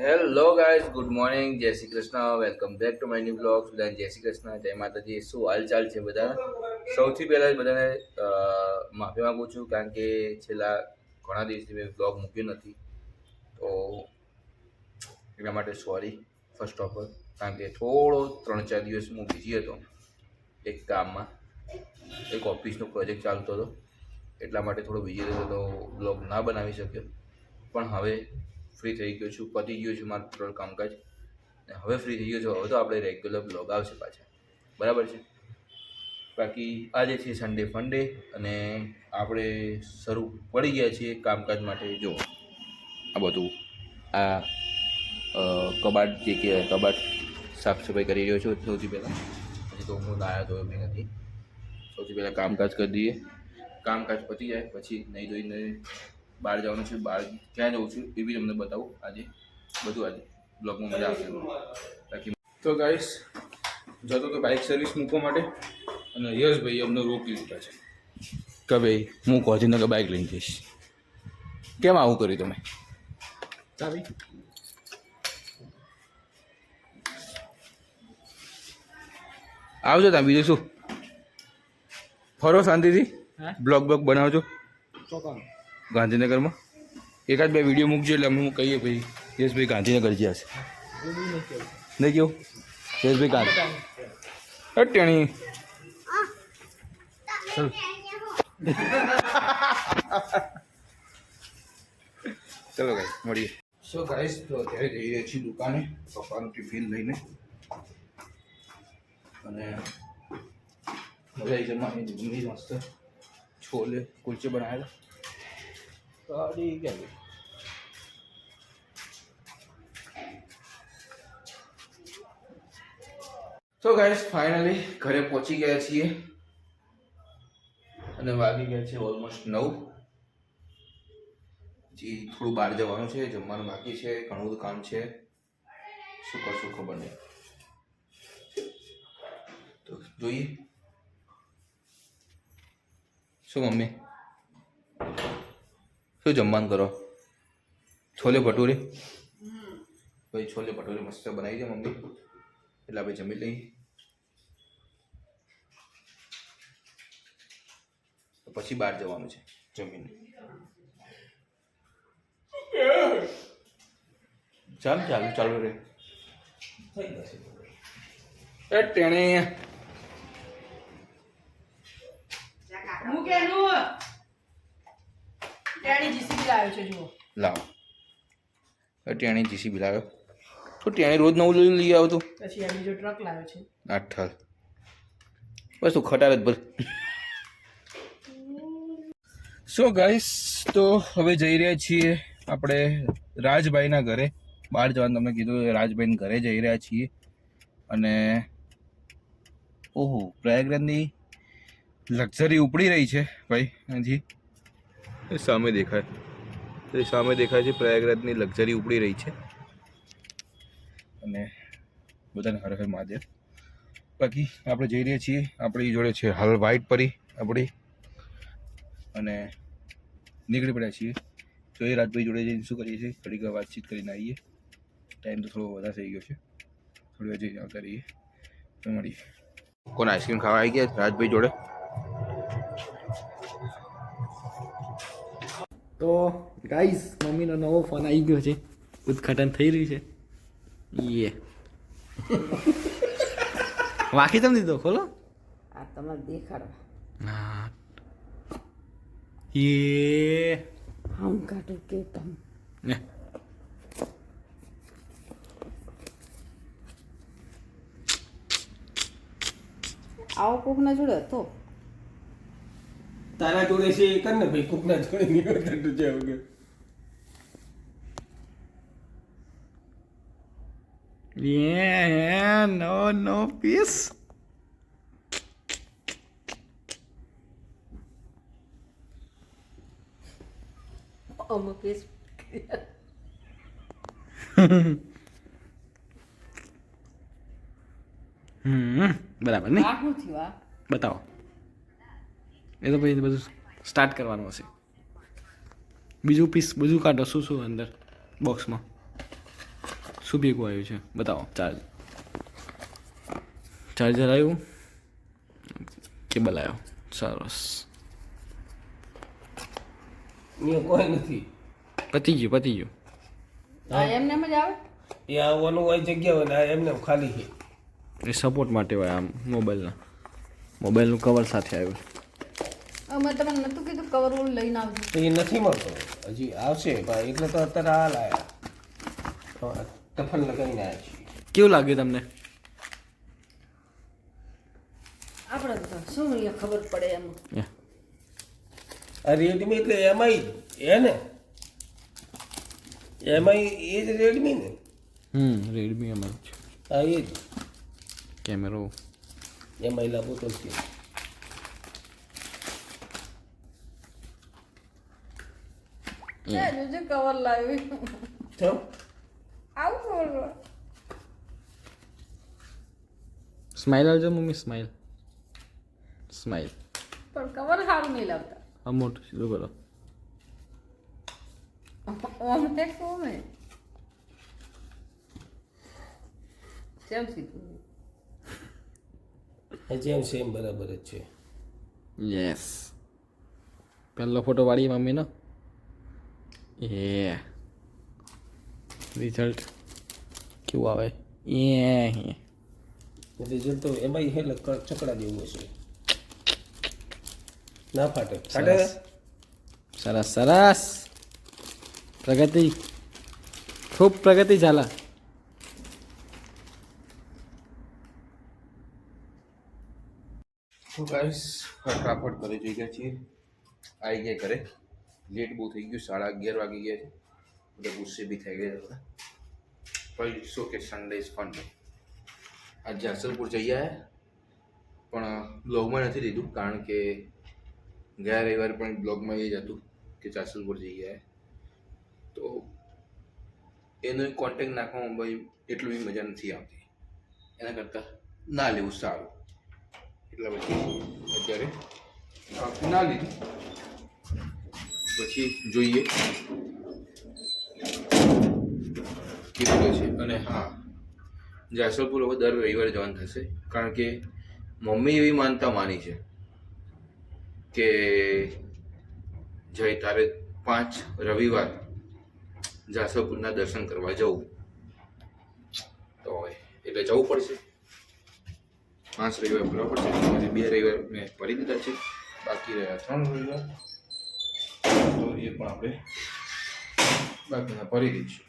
Hello guys, good morning, જય Shri Krishna, welcome back to my new blog. બધાને જય શ્રી કૃષ્ણ, જય માતાજી. શું હાલચાલ છે બધા? સૌથી પહેલાં બધાને માફી માગું છું, કારણ કે છેલ્લા ઘણા દિવસથી મેં બ્લોગ મૂક્યો નથી, તો એના માટે સોરી ફર્સ્ટ ઓફ ઓલ. કારણ કે થોડો 3-4 દિવસ હું બિઝી હતો એક કામમાં, એક ઓફિસનો પ્રોજેક્ટ ચાલતો હતો, એટલા માટે થોડો બિઝી હતો, તો બ્લોગ ના બનાવી શક્યો. પણ હવે ફ્રી થઈ ગયો છું, પતી ગયું છું મારું ટોટલ કામકાજ, ને હવે ફ્રી થઈ ગયો છું. હવે તો આપણે રેગ્યુલર બ્લોગ આવશે પાછા, બરાબર છે. બાકી આજે છે સન્ડે ફંડે, અને આપણે શરૂ પડી ગયા છીએ કામકાજ માટે. જો આ બધું આ કબાટ જે કહેવાય, કબાટ સાફ સફાઈ કરી રહ્યો છું સૌથી પહેલાં. પછી તો હું નાયા ધોયો બી નથી. સૌથી પહેલાં કામકાજ કરી દઈએ, કામકાજ પતી જાય પછી નહીં ધોઈને બહાર જવાનું છે. બહાર ક્યાં જવું છું એ બી તમને બતાવું આજે. બધું આજે બ્લોગમાં મજા આવશે. બાકી તો ગાઈસ જતો તો બાઇક સર્વિસ મૂકવા માટે, અને યશભાઈ અમને રોકી દીધા છે કે ભાઈ હું કોજીનગર બાઇક લઈને જઈશ. કેમ આવું કર્યું તમે? ચાવી આવજો તમે, બીજું શું, ફરો શાંતિથી, બ્લોગ બનાવજો ગાંધીનગરમાં. એકાદ બે વિડીયો મૂકજો એટલે અમે હું કહીએ ભાઈ યશભાઈ ગાંધીનગર જ્યાં છે. નહીં કેવું યશભાઈ ગાંધી અટ્યાણી ચલો ગાઈસ મળીએ. સો ગાઈસ તો અત્યારે જઈ રહ્યા છીએ દુકાને પપ્પાનું ટિફિન લઈને, અને મજા આવી જમવાની. મમ્મી મસ્ત છોલે કુલચે બનાવેલા. ગાડી ક્યાં ગઈ? તો ગાઈસ ફાઇનલી ઘરે પહોંચી ગયા છીએ, અને વાગી ગયા છે ઓલમોસ્ટ 9. હજી થોડું બહાર જવાનું છે, જમવાનું બાકી છે, ઘણું બધું કામ છે. શું કરશું ખબર નહીં, તો જોઈએ. શું મમ્મી, શું જમવાનું કરો? છોલે ભટુરે. ભાઈ છોલે ભટુરે મસ્ત બનાવી દે મમ્મી, એટલે આપણે જમી લઈએ. પછી બહાર જવાનું છે જમીને. ચાલુ રે ટેણે. લાવો ટેણી જીસીબી લાવ્યો તો ટેણી રોજ નવું લઈ આવતું. પછી આ બીજો ટ્રક લાવ્યો છે. આઠલ બસ તું ખટાર જ ભર. સો ગાઈસ તો હવે જઈ રહ્યા છીએ આપણે રાજભાઈના ઘરે. બહાર જવાનું તમને કીધું, રાજભાઈના ઘરે જઈ રહ્યા છીએ. અને ઓહો, પ્રયાગરાજની લક્ઝરી ઉપડી રહી છે ભાઈ. હજી સામે દેખાય, એ સામે દેખાય છે પ્રયાગરાજની લક્ઝરી ઉપડી રહી છે. અને બધાને હર હર મહાદેવ. બાકી આપણે જઈ રહ્યા છીએ, આપણી જોડે છે હાલ વ્હાઈટ પરી આપણી, અને નીકળી પડ્યા છીએ. તો એ રાજભાઈ જોડે જઈને શું કરીએ છીએ, થોડીક વાતચીત કરીને આવીએ. ટાઈમ તો થોડો વધારે થઈ ગયો છે, થોડી વાર જઈને આવતા રહીએ તો મળીએ. કોણ આઈસ્ક્રીમ ખાવા આવી ગયા રાજભાઈ જોડે? તો ગાઈસ મમ્મીનો નવો ફોન આવી ગયો છે, ઉદઘાટન થઈ રહ્યું છે. યે વાકી તમે દીધો, ખોલો. આ તમને દેખાડવા. હા યે હમ કાઢું કે તમ ને આવો કોક ના જોડે હતો. તારા જોડે છે એ કર ને ભાઈ, કોકના જોડે નીકળતું છે વગર. યે નો પીસ. અમુક પીસ બરાબર ને? આ શું થયું? આ બતાવો. એ તો ભાઈ બધું સ્ટાર્ટ કરવાનું હશે. બીજું પીસ બધું કાઢો, શું અંદર બોક્સમાં. શું ભેગું આવ્યું છે બતાવો. ચાર્જર આવ્યું, કેબલ આવ્યો, સરસ. અહીંયા કોઈ નથી. પતી ગયું. આ એમને એમ જ આવે. એ આવવાનું હોય જગ્યા હોય ને આ એમને ખાલી છે. એ સપોર્ટ માટે હોય આમ મોબાઈલનું કવર સાથે આવ્યું. મેં તમને નહોતું કીધું કવર ઓલું લઈને આવજો. તો એ નથી મળતો, હજી આવશે ભાઈ. એટલે તો અત્યારે હાલ આવ્યા, ટફલ લગાવીને આવ્યા છીએ. કેવું લાગ્યું તમને? આપણે તો શું અહીંયા ખબર પડે એમ. આ રેડમી એટલે એમઆઈ એ ને, એમઆઈ એ જ રેડમી ને. રેડમી એમ છે. હા એ જ કેમેરો એમઆઈ લાવો તો છે. જોજે કવર લાવી. તો આવું કવર. સ્માઈલ આવજો મમ્મી, સ્માઈલ. પણ કવર સારું નહીં લાવતા. આ મોટું સીધું કરો. ઓમે કોમે સેમ સીધું. જેમ સેમ બરાબર જ છે. યસ. પહેલો ફોટો વાળી મમ્મીનો. રિઝલ્ટ કેવું આવે? રિઝલ્ટ તો એમાં એટલે ચકડા જેવું હશે, ના ફાટે. સરસ. પ્રગતિ, ખૂબ પ્રગતિ झाला. તો ગાઈસ ફટાફટ ઘરે જઈ ગયા છીએ. આવી ગયા ઘરે. લેટ બહુ થઈ ગયું, 11:30 વાગી ગયા છે. બધા ગુસ્સે બી થઈ ગયા હતા. પણ સો કે સન્ડે ઇઝ ફન ડે. આજે અસલપુર જઈ આવ્યા, પણ બ્લોગમાં નથી લીધું કારણ કે ગયા રવિવારે પણ બ્લોગમાં એ જ હતું કે ચાસલપુર જઈ આવ્યા. તો એનો કોન્ટેક્ટ નાખવામાં ભાઈ એટલું બી મજા નથી આવતી. એના કરતાં ના લેવું સારું. એટલા પછી અત્યારે ના લીધું. પછી જોઈએ કેટલું છે. અને હા, જાસલપુર હવે દર રવિવારે જવાનું થશે કારણ કે મમ્મી એવી માનતા માની છે કે જય તારે 5 રવિવાર જાસલપુરના દર્શન કરવા જવું. તો હવે એટલે જવું પડશે. 5 રવિવાર ભરવા પડશે. અને 2 રવિવાર મેં ભરી દીધા છે, બાકી રહ્યા 3 રવિવાર. તો એ પણ આપણે બાકીના ભરી દઈશું.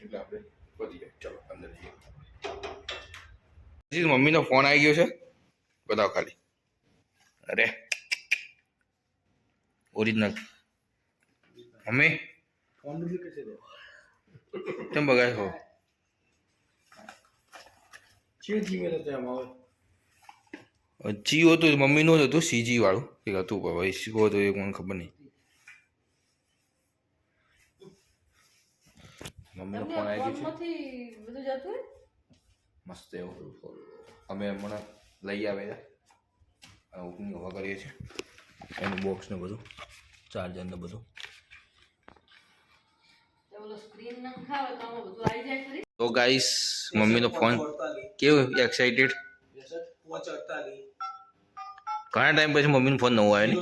એટલે આપણે પતી જાય. ચલો અંદર જઈએ. મમ્મીનો ફોન આવી ગયો છે, બતાવો ખાલી. અરે ઓરિજિનલ મમ્મી કેમ બગાડ છો? જીઓ તો મમ્મીનું જ હતું, સીજી વાળું એક હતું, પણ ભાઈ શીખવો તો એ કોણ ખબર નહીં. મમ્મીનો ફોન આવી ગયો છે, બધું જતું મસ્ત એવું. અમે હમણાં લઈ આવ્યા ઓપનિંગ હવા કરીએ છીએ. એનું બોક્સ ને બધું, ચાર્જર ને બધું. તો ગાઈસ મમ્મીનો ફોન કેવું એક્સાઇટેડ. ઘણા ટાઈમ પછી મમ્મીનો ફોન નવો આવ્યો ને.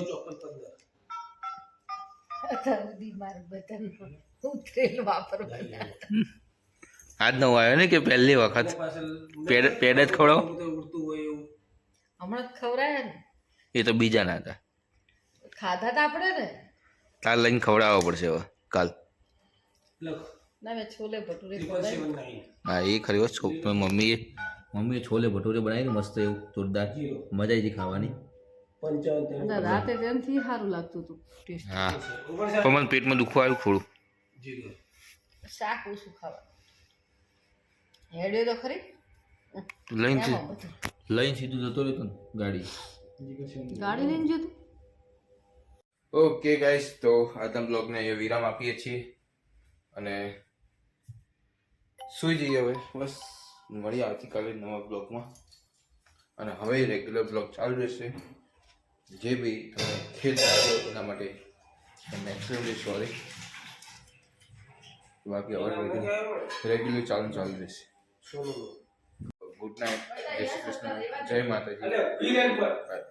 આજ નવો આવ્યો ને કે પહેલી વખત પેડ જ ખવડાવો. હમણાં ખવડાય ને એ તો બીજા ના હતા. ખાધા તા આપણે ને. કાલ લઈને ખવડાવવા પડશે હવે કાલ. ના મેં છોલે ભટુરે હા એ ખરી વાત. મમ્મીએ છોલે ભટુરે બનાવીને મસ્ત એવું જોરદાર, મજા આવી હતી ખાવાની. રાતે તેનાથી સારું લાગતું હતું ટેસ્ટ. હા પણ મને પેટમાં દુખવા આવ્યું થોડું. શાક ઓછું ખાવા હેડ્યો તો ખરી. લઈને સીધું જતો રહ્યો ને ગાડી લઈને જતું. ઓકે ગાઈસ, તો આજના બ્લોગને અહીંયા વિરામ આપીએ છીએ અને સુઈ જઈએ હવે. બસ મળીએ આવતીકાલે નવા બ્લોગમાં. અને હવે રેગ્યુલર બ્લોગ ચાલુ રહેશે. જે બી તમે ખેલ આવ્યો એના માટે એક્સ્ટ્રીમલી સોરી. બાકી હવે રેગ્યુલર ચાલુ રહેશે. ગુડ નાઇટ, જય શ્રી કૃષ્ણ, જય માતાજી, બાય.